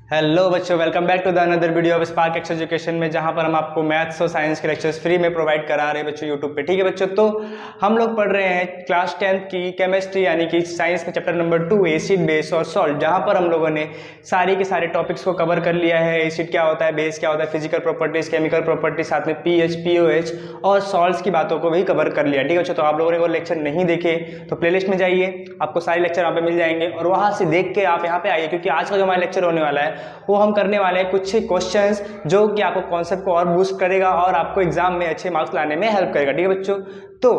Hello बच्चों, welcome back to the another video of Spark X education में, जहां पर हम आपको मैथ्स और साइंस के लेक्चर्स फ्री में प्रोवाइड करा रहे हैं बच्चों यूट्यूब पे। ठीक है बच्चों, तो हम लोग पढ़ रहे हैं क्लास 10th की केमिस्ट्री यानी कि साइंस में चैप्टर नंबर 2 एसिड, बेस और सॉल्ट, जहां पर हम लोगों ने सारे के सारे टॉपिक्स को कवर कर लिया है। एसिड क्या होता है, बेस क्या होता है, फिजिकल प्रॉपर्टीज, केमिकल प्रॉपर्टीज, साथ में पीएच, पीओएच और सॉल्ट्स की बातों को भी कवर कर लिया। ठीक है बच्चों, तो आप लोगों ने वो लेक्चर नहीं देखे तो प्लेलिस्ट में जाइए, आपको सारे लेक्चर वहाँ पे मिल जाएंगे और वहाँ से देख के आप यहाँ पे आइए, क्योंकि आज का जो हमारा लेक्चर होने वाला है वो हम करने वाले हैं कुछ क्वेश्चंस जो कि आपको कॉन्सेप्ट को और बूस्ट करेगा और आपको एग्जाम में अच्छे मार्क्स लाने में हेल्प करेगा। ठीक है बच्चों, तो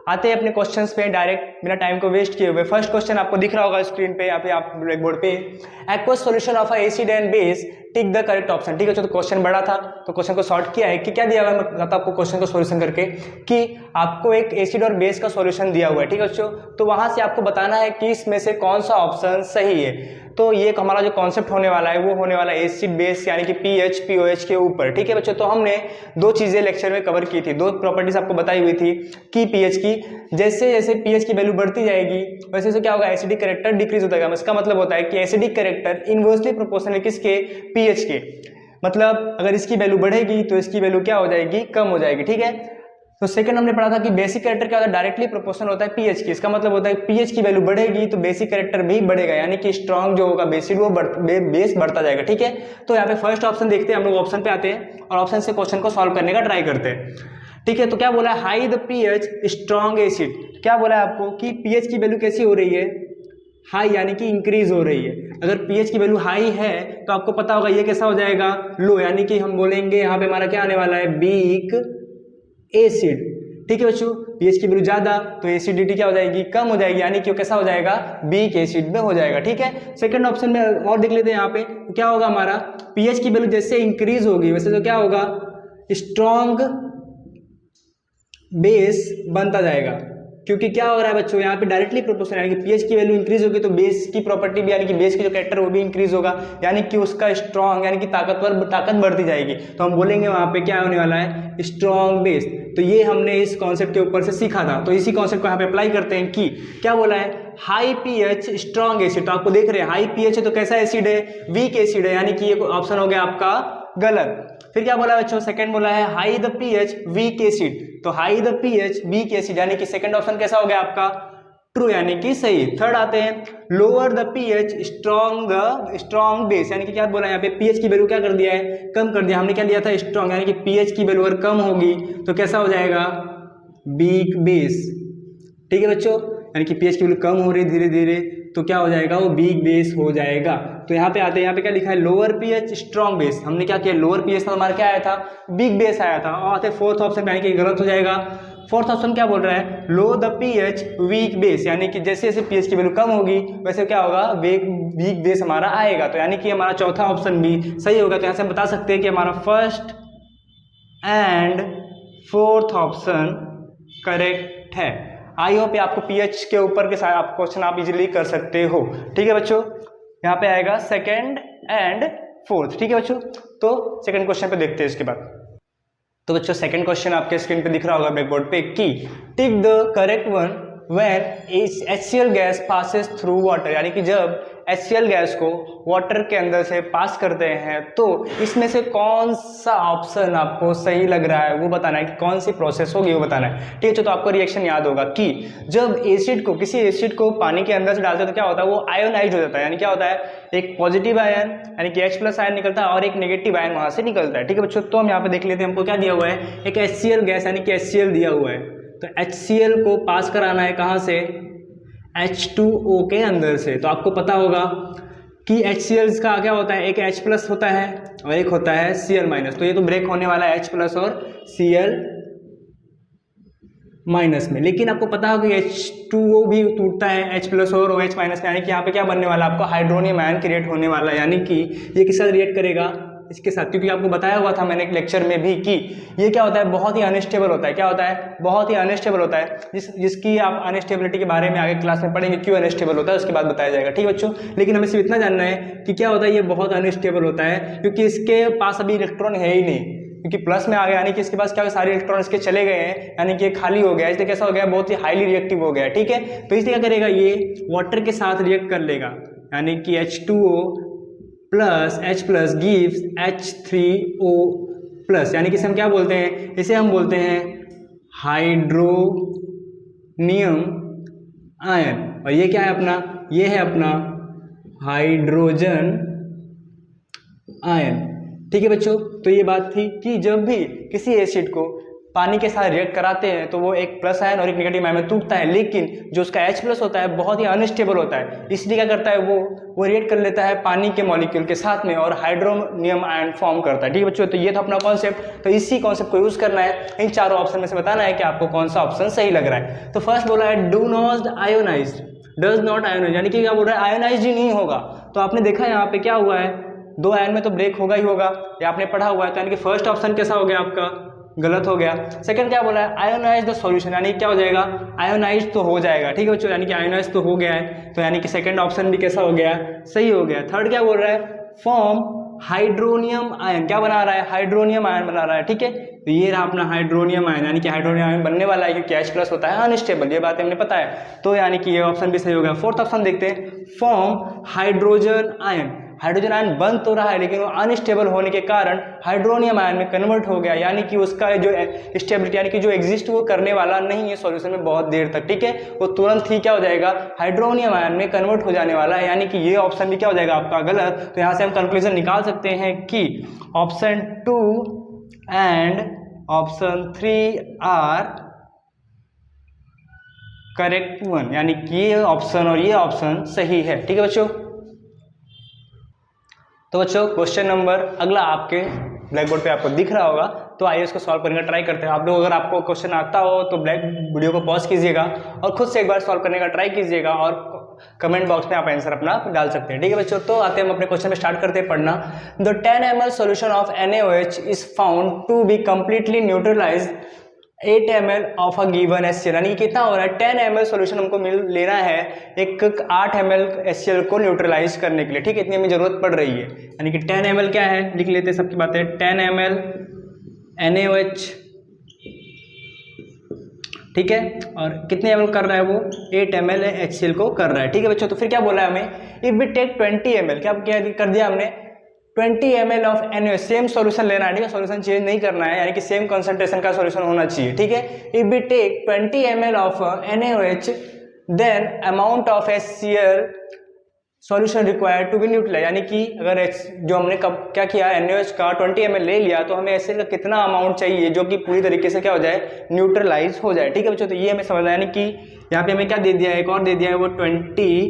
आते हैं अपने क्वेश्चंस पे डायरेक्ट, बिना टाइम को वेस्ट किए हुए। फर्स्ट क्वेश्चन आपको दिख रहा होगा स्क्रीन पे या फिर आप ब्लैक बोर्ड पे, aqueous solution of acid and base, tick the correct option. ठीक है, तो क्वेश्चन बड़ा था तो क्वेश्चन को सॉर्ट किया है कि क्या दिया हुआ है, मैं बताता हूं आपको क्वेश्चन को सॉल्यूशन करके कि आपको एक एसिड और बेस का सॉल्यूशन दिया हुआ है। ठीक है बच्चों, तो वहां से आपको बताना है कि इसमें से कौन सा ऑप्शन सही है। तो ये हमारा जो कॉन्सेप्ट होने वाला है वो होने वाला है एसिड बेस यानी कि पीएच पीओएच के ऊपर। ठीक है बच्चों, तो हमने दो चीजें लेक्चर में कवर की थी, दो प्रॉपर्टीज आपको बताई हुई थी कि पीएच की जैसे जैसे पीएच की वैल्यू बढ़ती जाएगी वैसे वैसे क्या होगा, एसिडिक कैरेक्टर डिक्रीज होता जाएगा। इसका मतलब होता है कि एसिडिक कैरेक्टर इनवर्सली प्रोपोर्शनल किसके, पीएच के। मतलब अगर इसकी वैल्यू बढ़ेगी तो इसकी वैल्यू क्या हो जाएगी, कम हो जाएगी। ठीक है, तो सेकंड हमने पढ़ा था कि बेसिक कैरेक्टर क्या होता है, डायरेक्टली प्रोपोर्शनल होता है पीएच की। इसका मतलब होता है पीएच की वैल्यू बढ़ेगी तो बेसिक कैरेक्टर भी बढ़ेगा, यानी कि स्ट्रॉन्ग जो होगा बेसिड वो बेस बढ़ता जाएगा। ठीक है, तो यहाँ पे फर्स्ट ऑप्शन देखते हैं, हम लोग ऑप्शन पे आते हैं और ऑप्शन से क्वेश्चन को सॉल्व करने का ट्राई करते हैं। ठीक है, तो क्या बोला है, high the pH strong acid. क्या बोला है आपको कि पीएच की वैल्यू कैसी हो रही है, हाई यानी कि इंक्रीज हो रही है। अगर पीएच की वैल्यू हाई है तो आपको पता होगा ये कैसा हो जाएगा, लो, यानी कि हम बोलेंगे यहाँ पे हमारा क्या आने वाला है, वीक एसिड। ठीक है बच्चों, पीएच की वैल्यू ज्यादा तो एसिडिटी क्या हो जाएगी, कम हो जाएगी, यानी कि वो कैसा हो जाएगा, वीक एसिड में हो जाएगा। ठीक है, सेकंड ऑप्शन में और देख लेते हैं यहाँ पे, तो क्या होगा हमारा, पीएच की वैल्यू जैसे इंक्रीज होगी वैसे तो क्या होगा, स्ट्रॉन्ग बेस बनता जाएगा। क्योंकि क्या हो रहा है बच्चों, यहाँ पे डायरेक्टली प्रोपोर्शनल, यानी कि पीएच की वैल्यू इंक्रीज होगी तो बेस की प्रॉपर्टी भी यानी कि बेस की जो कैरेक्टर वो भी इंक्रीज होगा, यानी कि उसका स्ट्रॉन्ग यानी कि ताकत बढ़ती जाएगी। तो हम बोलेंगे वहां पे क्या होने वाला है, स्ट्रॉन्ग बेस। तो ये हमने इस कॉन्सेप्ट के ऊपर से सीखा था, तो इसी कॉन्सेप्ट को यहाँ पे अप्लाई करते हैं कि क्या बोला है, हाई पीएच स्ट्रॉन्ग एसिड। तो आपको देख रहे हैं हाई पीएच है तो कैसा एसिड है, वीक एसिड है, यानी कि ये ऑप्शन हो गया आपका गलत। फिर क्या बोला बच्चों, सेकंड बोला है high the pH weak acid. तो high the pH weak acid यानी कि सेकंड ऑप्शन कैसा हो गया आपका, ट्रू, यानी कि सही। थर्ड आते हैं, lower the pH strong base, यानी कि क्या बोला यहाँ पे, पीएच की वैल्यू क्या कर दिया है, कम कर दिया। हमने क्या लिया था, स्ट्रॉन्ग, यानी कि पीएच की वैल्यू अगर कम होगी तो कैसा हो जाएगा, वीक बेस। ठीक है बच्चों, यानी कि पीएच की वैल्यू कम हो रही धीरे धीरे तो क्या हो जाएगा, वो वीक बेस हो जाएगा। तो यहाँ पे आते हैं, यहाँ पे क्या लिखा है, लोअर पीएच स्ट्रॉन्ग बेस। हमने क्या किया, लोअर पीएच था हमारा क्या आया था, वीक बेस आया था। और आते फोर्थ ऑप्शन, यानी कि गलत हो जाएगा। फोर्थ ऑप्शन क्या बोल रहा है, लो द पीएच वीक बेस, यानी कि जैसे जैसे पीएच की वैल्यू कम होगी वैसे क्या होगा, वीक बेस हमारा आएगा। तो यानी कि हमारा चौथा ऑप्शन भी सही होगा। तो यहाँ से हम बता सकते हैं कि हमारा first and fourth option correct है। आई होप आपको पीएच के ऊपर के सारे आप क्वेश्चन आप इजीली कर सकते हो। ठीक है बच्चों, यहाँ पे आएगा सेकंड एंड फोर्थ। ठीक है बच्चों, तो सेकंड क्वेश्चन पे देखते हैं इसके बाद। तो बच्चों सेकंड क्वेश्चन आपके स्क्रीन पे दिख रहा होगा ब्लैक बोर्ड पे कि tick the correct one when HCl gas passes through water, यानी कि जब HCl गैस को वाटर के अंदर से पास करते हैं तो इसमें से कौन सा ऑप्शन आपको सही लग रहा है वो बताना है, कि कौन सी प्रोसेस होगी वो बताना है। ठीक है, तो आपको रिएक्शन याद होगा कि जब एसिड को, किसी एसिड को पानी के अंदर से डालते हैं तो क्या होता है, वो आयोनाइज हो जाता है। यानी क्या होता है, एक पॉजिटिव आयन यानी कि H+ आयन निकलता है और एक नेगेटिव आयन वहां से निकलता है। ठीक है बच्चों, तो हम यहाँ पे देख लेते हैं, हमको क्या दिया हुआ है, एक HCl गैस यानी कि HCl दिया हुआ है। तो HCl को पास कराना है कहाँ से, H2O के अंदर से। तो आपको पता होगा कि HCl का क्या होता है, एक H+ होता है और एक होता है Cl-। तो ये तो ब्रेक होने वाला है H+ और Cl- में। लेकिन आपको पता होगा कि H2O भी टूटता है H+ और OH-, यानी कि यहाँ पे क्या बनने वाला है, आपको हाइड्रोनियम आयन क्रिएट होने वाला है। यानी कि ये किसके साथ रिएक्ट करेगा, इसके साथ, क्योंकि आपको बताया हुआ था मैंने एक लेक्चर में भी कि ये क्या होता है, बहुत ही अनस्टेबल होता है। क्या होता है, बहुत ही अनस्टेबल होता है, जिसकी आप अनस्टेबिलिटी के बारे में आगे क्लास में पढ़ेंगे, क्यों अनस्टेबल होता है उसके बाद बताया जाएगा। ठीक है बच्चों, लेकिन हमें सिर्फ इतना जानना है कि क्या होता है, ये बहुत अनस्टेबल होता है क्योंकि इसके पास अभी इलेक्ट्रॉन है ही नहीं, क्योंकि प्लस में आ गया, यानी कि इसके पास क्या सारे इलेक्ट्रॉन इसके चले गए हैं, यानी कि खाली हो गया, इसलिए कैसा हो गया, बहुत ही हाईली रिएक्टिव हो गया। ठीक है, तो इसलिए क्या करेगा, ये वाटर के साथ रिएक्ट कर लेगा, यानी कि H2O+ plus H plus gives H3O plus, यानी कि इसे हम क्या बोलते हैं, इसे हम बोलते हैं हाइड्रोनियम आयन। और ये क्या है अपना, ये है अपना हाइड्रोजन आयन। ठीक है बच्चों, तो ये बात थी कि जब भी किसी एसिड को पानी के साथ रिएक्ट कराते हैं तो वो एक प्लस आयन और एक नेगेटिव आयन में टूटता है, लेकिन जो उसका H प्लस होता है बहुत ही अनस्टेबल होता है, इसलिए क्या करता है वो रिएक्ट कर लेता है पानी के मॉलिक्यूल के साथ में और हाइड्रोनियम आयन फॉर्म करता है। ठीक है बच्चों, तो ये था अपना कॉन्सेप्ट। तो इसी कॉन्सेप्ट को यूज करना है, इन चारों ऑप्शन में से बताना है कि आपको कौन सा ऑप्शन सही लग रहा है। तो फर्स्ट बोला है do not ionized, does not ionize, यानी कि क्या बोल रहा है, आयोनाइज ही नहीं होगा। तो आपने देखा यहाँ पे क्या हुआ है, 2 आयन में तो ब्रेक होगा ही होगा, ये आपने पढ़ा हुआ है। तो यानी कि फर्स्ट ऑप्शन कैसा हो गया आपका, गलत हो गया। सेकंड क्या बोला है, आयोनाइज द सॉल्यूशन, यानी क्या हो जाएगा, आयोनाइज तो हो जाएगा। ठीक है बच्चों, यानी कि आयोनाइज तो हो गया है, तो यानी कि सेकंड ऑप्शन भी कैसा हो गया, सही हो गया। थर्ड क्या बोल रहा है, फॉर्म हाइड्रोनियम आयन, क्या बना रहा है, हाइड्रोनियम आयन बना रहा है। ठीक है, तो ये रहा अपना हाइड्रोनियम आयन, यानी कि हाइड्रोनियम आयन बनने वाला है क्योंकि H प्लस होता है अनस्टेबल, ये बात हमने पता है, तो यानी कि ये ऑप्शन भी सही हो गया। फोर्थ ऑप्शन देखते हैं, form hydrogen ion, hydrogen ion बन तो रहा है लेकिन वो अनस्टेबल होने के कारण हाइड्रोनियम आयन में कन्वर्ट हो गया, यानी कि उसका जो स्टेबिलिटी यानी कि जो एग्जिस्ट वो करने वाला नहीं है सॉल्यूशन में बहुत देर तक। ठीक है, वो तुरंत ही क्या हो जाएगा, हाइड्रोनियम आयन में कन्वर्ट हो जाने वाला है, यानी कि ये ऑप्शन भी क्या हो जाएगा आपका गलत। तो यहाँ से हम कंक्लूजन निकाल सकते हैं कि option 2 and option 3 are correct one, यानी कि ये ऑप्शन और ये ऑप्शन सही है। ठीक है बच्चों, तो बच्चों क्वेश्चन नंबर अगला आपके ब्लैक बोर्ड पे आपको दिख रहा होगा, तो आइए इसको सॉल्व करने का ट्राई करते हैं। आप लोग अगर आपको क्वेश्चन आता हो तो वीडियो को पॉज कीजिएगा और खुद से एक बार सॉल्व करने का ट्राई कीजिएगा और कमेंट बॉक्स में आप आंसर अपना डाल सकते हैं। ठीक है बच्चों, तो आते हैं हम अपने क्वेश्चन में स्टार्ट करते हैं पढ़ना। The 10 ml solution of NaOH is found to be completely neutralize 8 ml of a given HCl, यानी कि कितना हो रहा है, 10 ml सॉल्यूशन हमको लेना है एक 8 ml HCl को न्यूट्रलाइज करने के लिए। ठीक है, इतनी हमें जरूरत पड़ रही है, यानी कि 10 ml क्या है, लिख लेते हैं सबकी बातें, 10 ml NaOH, ठीक है, और कितने ml कर रहा है वो, 8 ml HCl को कर रहा है। ठीक है बच्चों, तो फिर क्या बोला है हमें, इफ वी टेक 20 ml, क्या कर दिया हमने, 20 ml of NaOH, same solution लेना है। ठीक है, सॉल्यूशन चेंज नहीं करना है, यानी कि सेम कंसंट्रेशन का सॉल्यूशन होना चाहिए। ठीक है, if we take 20 ml of NaOH then amount of HCl solution required to be neutralize, यानी कि अगर जो हमने क्या किया NaOH का 20 ml ले लिया तो हमें HCl का कितना अमाउंट चाहिए जो कि पूरी तरीके से क्या हो जाए, न्यूट्रलाइज हो जाए। ठीक है बच्चों, तो ये हमें समझना है, यानी कि यहाँ पे हमें क्या दे दिया है, एक और दे दिया है, वो 20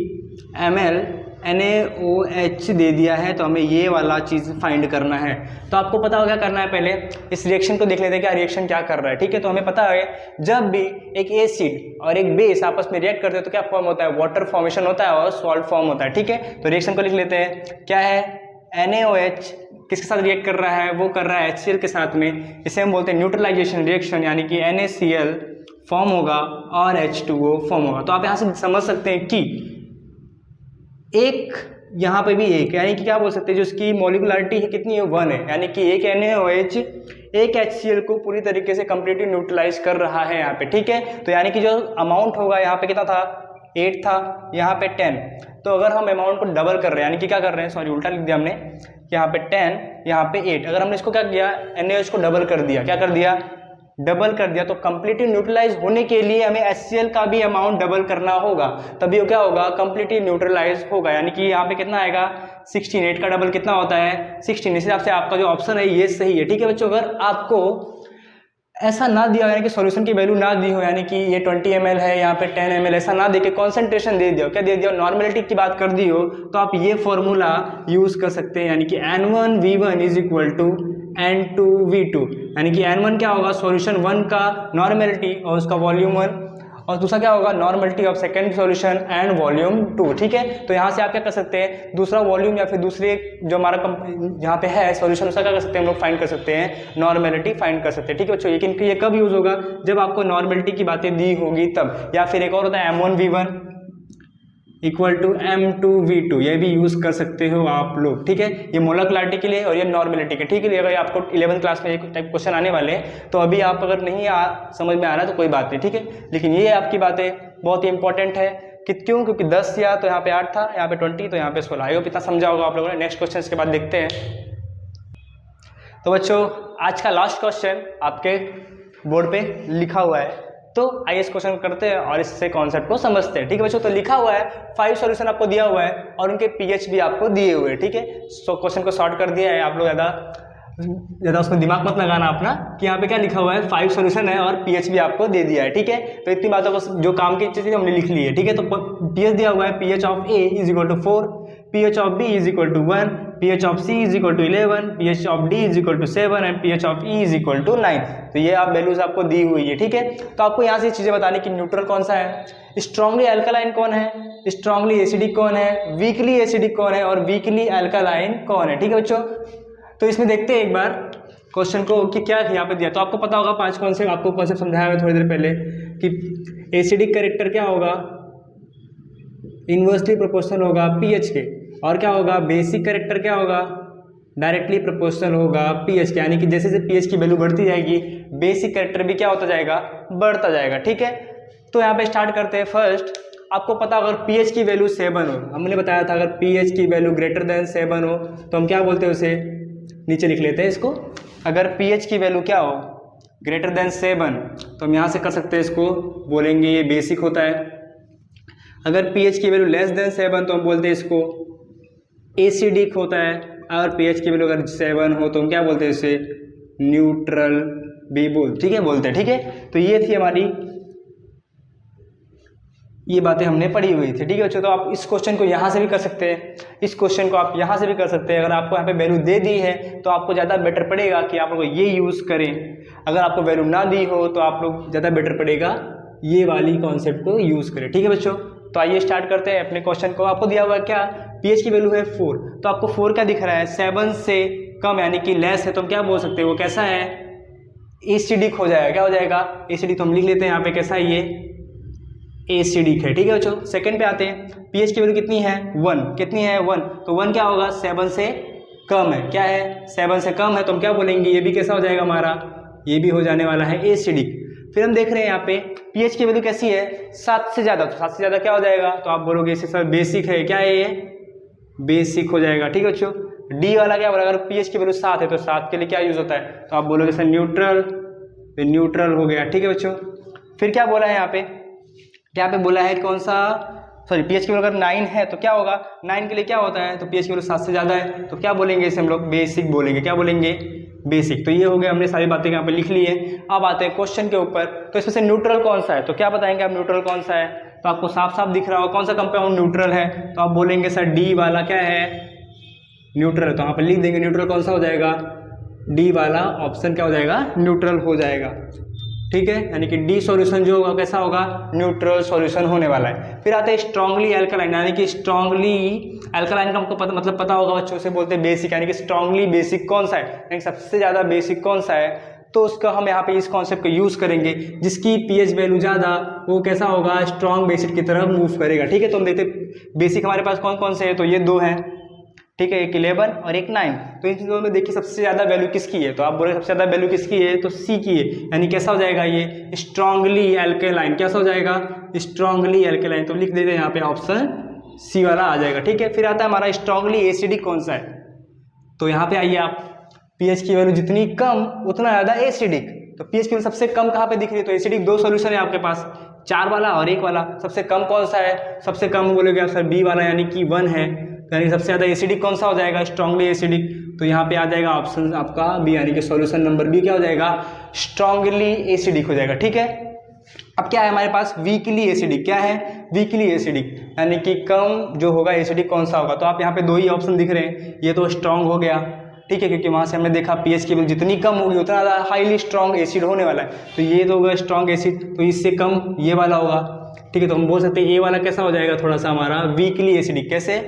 ml NaOH दे दिया है, तो हमें ये वाला चीज़ फाइंड करना है। तो आपको पता होगा क्या करना है, पहले इस रिएक्शन को देख लेते हैं क्या रिएक्शन क्या कर रहा है। ठीक है, तो हमें पता है जब भी एक एसिड और एक बेस आपस में रिएक्ट करते हैं तो क्या फॉर्म होता है, वाटर फॉर्मेशन होता है और सॉल्ट फॉर्म होता है। ठीक है, तो रिएक्शन को लिख लेते हैं, क्या है, NaOH किसके साथ रिएक्ट कर रहा है, वो कर रहा है HCl के साथ में, इसे हम बोलते हैं न्यूट्रलाइजेशन रिएक्शन, यानी कि NaCl फॉर्म होगा और H2O फॉर्म होगा। तो आप यहाँ से समझ सकते हैं कि एक यहाँ पे भी एक, यानी कि क्या बोल सकते हैं, जो इसकी मॉलिक्युलरिटी है कितनी है, 1 है, यानी कि एक NaOH एक HCl को पूरी तरीके से कंप्लीटली न्यूट्रलाइज कर रहा है यहाँ पे। ठीक है, तो यानी कि जो अमाउंट होगा यहाँ पे कितना था, 8 था, यहाँ पे 10, तो अगर हम अमाउंट को डबल कर रहे हैं, यानी कि क्या कर रहे हैं, सॉरी उल्टा लिख दिया हमने, यहाँ पे 10 यहाँ पे 8, अगर हमने इसको क्या किया, NaOH को डबल कर दिया, क्या कर दिया, डबल कर दिया, तो कंप्लीटली न्यूट्रलाइज होने के लिए हमें HCl का भी अमाउंट डबल करना होगा, तभी वो क्या होगा, कंप्लीटली न्यूट्रलाइज होगा। यानी कि यहाँ पे कितना आएगा, 16, 8 का डबल कितना होता है, 16। इस हिसाब से आपका जो ऑप्शन है ये सही है। ठीक है बच्चों, अगर आपको ऐसा ना दिया हो, यानी कि सॉल्यूशन की वैल्यू ना दी हो, यानी कि ये 20 ml है, यहाँ पे 10 ml, ऐसा ना दे के कॉन्सेंट्रेशन दे दिया, क्या दे दिया, नॉर्मेलिटी की बात कर दी हो, तो आप ये फॉर्मूला यूज कर सकते हैं, यानी कि N1V1 is equal to N2V2, यानी कि N1 क्या होगा, सॉल्यूशन 1 का नॉर्मेलिटी और उसका वॉल्यूम 1, और दूसरा क्या होगा, normality of second solution and volume 2। ठीक है, तो यहाँ से आप क्या कर सकते हैं, दूसरा वॉल्यूम या फिर दूसरे जो हमारा यहाँ पे है सॉल्यूशन, उसका क्या कर सकते हैं हम लोग, फाइंड कर सकते हैं, नॉर्मेलिटी फाइंड कर सकते हैं। ठीक है बच्चों, लेकिन ये कब यूज होगा, जब आपको नॉर्मेलिटी की बातें दी होगी तब, या फिर एक और होता है M1V1 इक्वल टू M2V2, ये भी यूज कर सकते हो आप लोग। ठीक है, ये मोलकुलरिटी के लिए और ये नॉर्मेलिटी के। ठीक है, अगर आपको 11th क्लास में एक टाइप क्वेश्चन आने वाले हैं, तो अभी आप अगर नहीं समझ में आ रहा तो कोई बात नहीं। ठीक है, लेकिन ये आपकी बातें बहुत ही इंपॉर्टेंट है, क्यों? क्योंकि 10 या तो यहाँ पे 8 था, यहाँ पे 20, तो यहाँ पे 16। आई होप इतना समझा होगा आप लोगों ने। नेक्स्ट क्वेश्चन के बाद देखते हैं। तो बच्चों आज का लास्ट क्वेश्चन आपके बोर्ड पे लिखा हुआ है, तो आइए इस क्वेश्चन को करते हैं और इससे कॉन्सेप्ट को समझते हैं। ठीक है बच्चों, तो लिखा हुआ है 5 सॉल्यूशन आपको दिया हुआ है और उनके पीएच भी आपको दिए हुए हैं। ठीक है, सो क्वेश्चन को सॉर्ट कर दिया है। आप लोग ज़्यादा उसमें दिमाग मत लगाना अपना कि यहाँ पे क्या लिखा हुआ है, 5 सॉल्यूशन है और पीएच भी आपको दे दिया है। ठीक है, तो इतनी बातों को जो काम की चीज़ हमने लिख ली है। ठीक है, तो पीएच दिया हुआ है, pH of A is equal to 4, pH of B is equal to 1, pH of C is equal to 11, pH of D is equal to 7 and pH of E is equal to 9। तो ये आप values आपको दी हुई है। ठीक है, तो आपको यहाँ से चीज़ें बतानी कि न्यूट्रल कौन सा है, स्ट्रांगली अल्कालाइन कौन है, स्ट्रांगली एसिडिक कौन है, वीकली एसिडिक कौन है और वीकली अल्कालाइन कौन है। ठीक है बच्चों, तो इसमें देखते हैं एक बार क्वेश्चन को कि क्या यहाँ पे दिया। तो आपको पता होगा 5 कॉन्सेप्ट, आपको कॉन्सेप्ट समझाया हुआ थोड़ी देर पहले कि एसिडिक कैरेक्टर क्या होगा, इन्वर्सली प्रोपोर्शनल होगा पीएच के, और क्या होगा, बेसिक कैरेक्टर क्या होगा, डायरेक्टली प्रोपोर्शनल होगा पीएच के। यानी कि जैसे जैसे पीएच की वैल्यू बढ़ती जाएगी बेसिक कैरेक्टर भी क्या होता जाएगा, बढ़ता जाएगा। ठीक है, तो यहाँ पे स्टार्ट करते हैं। फर्स्ट आपको पता अगर पीएच की वैल्यू 7 हो, हमने बताया था अगर पीएच की वैल्यू ग्रेटर देन 7 हो तो हम क्या बोलते हैं, उसे नीचे लिख लेते हैं इसको। अगर पीएच की वैल्यू क्या हो, ग्रेटर देन 7, तो हम यहाँ से कर सकते हैं, इसको बोलेंगे ये बेसिक होता है। अगर पीएच की वैल्यू लेस देन 7 तो हम बोलते हैं इसको एसिडिक होता है। और पीएच की वैल्यू अगर 7 हो तो हम क्या बोलते हैं इसे, न्यूट्रल भी बोलते हैं। ठीक है, तो ये थी हमारी, ये बातें हमने पढ़ी हुई थी। ठीक है बच्चों, तो आप इस क्वेश्चन को यहाँ से भी कर सकते हैं, इस क्वेश्चन को आप यहाँ से भी कर सकते हैं। अगर आपको यहाँ पे वैल्यू दे दी है तो आपको ज़्यादा बेटर पड़ेगा कि आप लोग ये यूज़ करें। अगर आपको वैल्यू ना दी हो तो आप लोग ज़्यादा बेटर पड़ेगा ये वाली कॉन्सेप्ट को यूज़ करें। ठीक है बच्चों, तो आइए स्टार्ट करते हैं अपने क्वेश्चन को। आपको दिया हुआ है क्या, पीएच की वैल्यू है 4, तो आपको 4 क्या दिख रहा है, 7 से कम यानी कि लेस है, तो हम क्या बोल सकते हैं, वो कैसा है, एसिडिक हो जाएगा। क्या हो जाएगा, एसिडिक। तो हम लिख लेते हैं यहाँ पे कैसा है, ये एसिडिक है। ठीक है बच्चों, सेकंड पे आते हैं। पीएच की वैल्यू कितनी है, 1, कितनी है 1, तो 1 क्या होगा, 7 से कम है। क्या है, 7 से कम है, तो हम क्या बोलेंगे, ये भी कैसा हो जाएगा हमारा, ये भी हो जाने वाला है एसिडिक। फिर हम देख रहे हैं यहाँ पे पीएच की वैल्यू कैसी है, 7 से ज़्यादा, तो 7 से ज़्यादा क्या हो जाएगा, तो आप बोलोगे इसे सर बेसिक है। क्या है, ये बेसिक हो जाएगा। ठीक है बच्चों, डी वाला क्या बोला, अगर पीएच की वैल्यू 7 है तो 7 के लिए क्या यूज़ होता है, तो आप बोलोगे सर न्यूट्रल, न्यूट्रल हो गया। ठीक है बच्चों, फिर क्या बोला है यहाँ पे बोला है कौन सा, सॉरी पीएच की वैल्यू अगर 9 है तो क्या होगा, 9 के लिए क्या होता है, तो पीएच की वैल्यू 7 से ज़्यादा है तो क्या बोलेंगे, इसे हम लोग बेसिक बोलेंगे। क्या बोलेंगे, बेसिक। तो ये हो गया, हमने सारी बातें यहाँ पे लिख ली है। अब आते हैं क्वेश्चन के ऊपर। तो इसमें से न्यूट्रल कौन सा है, तो क्या बताएंगे आप, न्यूट्रल कौन सा है, तो आपको साफ साफ दिख रहा होगा कौन सा कंपाउंड न्यूट्रल है, तो आप बोलेंगे सर डी वाला क्या है, न्यूट्रल। तो यहाँ पर लिख देंगे न्यूट्रल कौन सा हो जाएगा, डी वाला ऑप्शन क्या हो जाएगा, न्यूट्रल हो जाएगा। ठीक है, यानी कि डी सॉल्यूशन जो होगा कैसा होगा, न्यूट्रल सॉल्यूशन होने वाला है। फिर आते हैं स्ट्रांगली अल्कलाइन, यानी कि स्ट्रांगली अल्कलाइन का हमको मतलब पता होगा बच्चों से, बोलते हैं बेसिक, यानी कि स्ट्रांगली बेसिक कौन सा है, यानी सबसे ज़्यादा बेसिक कौन सा है, तो उसका हम यहाँ पे इस कॉन्सेप्ट को यूज़ करेंगे। जिसकी पीएच वैल्यू ज़्यादा वो कैसा होगा, स्ट्रॉन्ग बेसिक की तरफ मूव करेगा। ठीक है, तो हम देखते बेसिक हमारे पास कौन कौन से है, तो ये 2 हैं। ठीक है, एक 11 और एक 9। तो इन चीज़ों में देखिए सबसे ज़्यादा वैल्यू किसकी है, तो आप बोले सबसे ज़्यादा वैल्यू किसकी है, तो सी की है। यानी कैसा हो जाएगा, ये स्ट्रांगली एल्केलाइन, कैसा हो जाएगा, स्ट्रांगली एल्केलाइन। तो लिख देते हैं यहाँ पे ऑप्शन सी वाला आ जाएगा। ठीक है, फिर आता है हमारा स्ट्रांगली एसिडिक कौन सा है, तो यहाँ पे आइए आप, पीएच की वैल्यू जितनी कम उतना ज़्यादा एसिडिक। तो पीएच की वैल्यू सबसे कम कहाँ पे दिख रही है, तो एसिडिक 2 सॉल्यूशन है आपके पास, 4 वाला और 1 वाला। सबसे कम कौन सा है, सबसे कम बोलोगे आप सर बी वाला, यानी कि 1 है। यानी सबसे ज़्यादा एसिडिक कौन सा हो जाएगा, स्ट्रांगली एसिडिक। तो यहाँ पे आ जाएगा ऑप्शन आपका बी, यानी कि सॉल्यूशन नंबर बी क्या हो जाएगा, स्ट्रांगली एसिडिक हो जाएगा। ठीक है, अब क्या है हमारे पास, वीकली एसिडिक। क्या है, वीकली एसिडिक, यानी कि कम जो होगा एसिडिक कौन सा होगा, तो आप यहाँ पे 2 ही ऑप्शन दिख रहे हैं। ये तो स्ट्रांग हो गया, ठीक है, क्योंकि वहाँ से हमने देखा पीएच की वैल्यू जितनी कम होगी उतना ज़्यादा हाईली स्ट्रांग एसिड होने वाला है। तो ये तो होगा स्ट्रांग एसिड, तो इससे कम ये वाला होगा। ठीक है, तो हम बोल सकते हैं ए वाला कैसा हो जाएगा, थोड़ा सा हमारा वीकली एसिडिक। कैसे,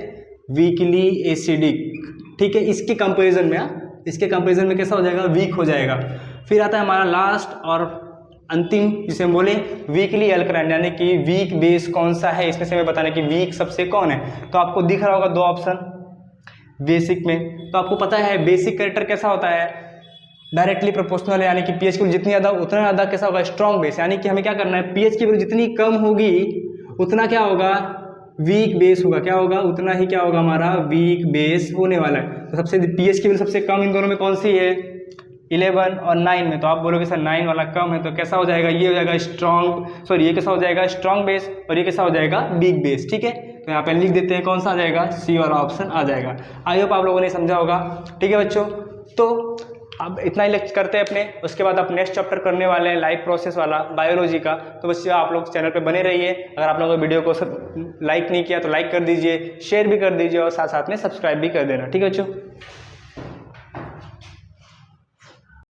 वीकली एसिडिक। ठीक है, इसके कंपेरिजन में, इसके कंपेरिजन में कैसा हो जाएगा, वीक हो जाएगा। फिर आता है हमारा लास्ट और अंतिम, जिसे हम बोले वीकली अल्कलाइन, यानी कि वीक बेस कौन सा है, इसमें से हमें बताना कि वीक सबसे कौन है। तो आपको दिख रहा होगा 2 ऑप्शन बेसिक में। तो आपको पता है बेसिक कैरेक्टर कैसा होता है, डायरेक्टली प्रोपोर्शनल है, यानी कि पीएच की वैल्यू जितनी ज़्यादा उतना ज़्यादा कैसा होगा, स्ट्रॉन्ग बेस। यानी कि हमें क्या करना है, पीएच की वैल्यू जितनी कम होगी उतना क्या होगा, वीक बेस होगा। क्या होगा, उतना ही क्या होगा, हमारा वीक बेस होने वाला है। तो सबसे पीएच की वैल्यू सबसे कम इन दोनों में कौन सी है, 11 और 9 में। तो आप बोलोगे सर 9 वाला कम है, तो कैसा हो जाएगा, ये हो जाएगा स्ट्रॉन्ग, सॉरी ये कैसा हो जाएगा, स्ट्रॉन्ग बेस, और ये कैसा हो जाएगा, वीक बेस। ठीक है, तो यहाँ पे लिख देते हैं कौन सा आ जाएगा, सी वाला ऑप्शन आ जाएगा। आई होप आप लोगों ने समझा होगा। ठीक है बच्चों, तो अब इतना ही लेक्चर करते हैं अपने, उसके बाद आप नेक्स्ट चैप्टर करने वाले हैं लाइफ प्रोसेस वाला, बायोलॉजी का। तो बच्चों आप लोग चैनल पे बने रहिए। अगर आप लोगों ने वीडियो को लाइक नहीं किया तो लाइक कर दीजिए, शेयर भी कर दीजिए, और साथ साथ में सब्सक्राइब भी कर देना। ठीक है बच्चों।